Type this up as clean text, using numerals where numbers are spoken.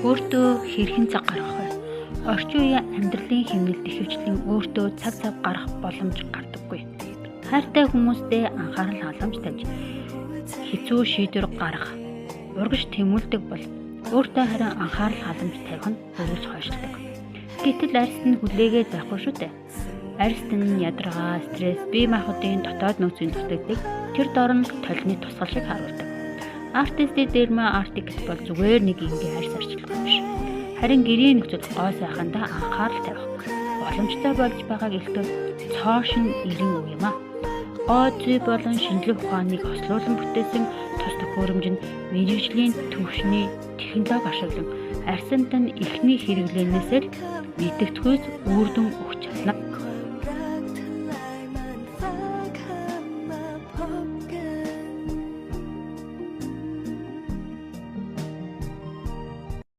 Өөртөө хэрхэн цаг гаргах вэ? Орчин үеийн амьдралын хэмнэлт ихэвчлэн өөртөө цаг гаргах боломж гардаггүй. Хайртай хүмүүстэй анхаарал халамж тавьж хэцүү шийдвэр гаргах, урагш тэмүүлдэг бол өөртөө харин анхаарал халамж тавих нь хөрвүүлж хойшлдог. Гэтэл арьс нь хүлээгээд байхгүй шүү дээ. Арьс нь ядаргаа, стресс, бие махбодын дотоод нөөцийн зүтгэдэг тэр дорн толны тусгал шиг харуулдаг. Артистийн дэрмэ артикс бол зүгээр нэг ингийн арьс арчилгаа биш. Харин гэрийн нөхцөл гой сайхандаа анхаарал тавих боломжтой болж байгааг илтгэх цоошин ирэн үе юм а. Гой зүй болон шинжлэх ухааныг хослуулан бүтээсэн тус төхөөрөмж нь мэрэгжлийн төвшний технологи ашиглан арьсанд нь эхний хэрэглэнээс л мэдэгдэхүйц үр дүн өгч